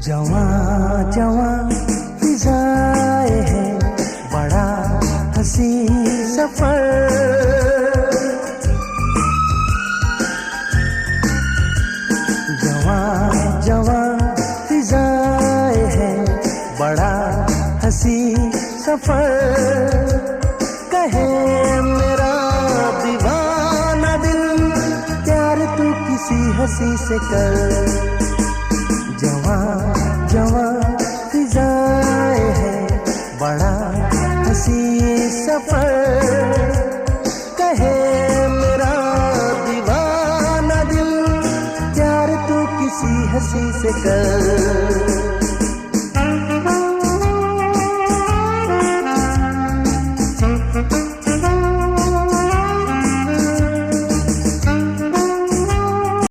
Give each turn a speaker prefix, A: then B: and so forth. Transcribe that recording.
A: जवां जवां फिजाएं हैं, बड़ा हंसी सफर। जवां जवां फिजाएं हैं, बड़ा हंसी सफर। कहे मेरा दीवाना दिल, प्यार तू किसी हंसी से कर। जवां जवां फिजाएं हैं, बड़ा हंसी सफर। कहे मेरा दीवाना दिल, प्यार तू किसी हंसी से कर।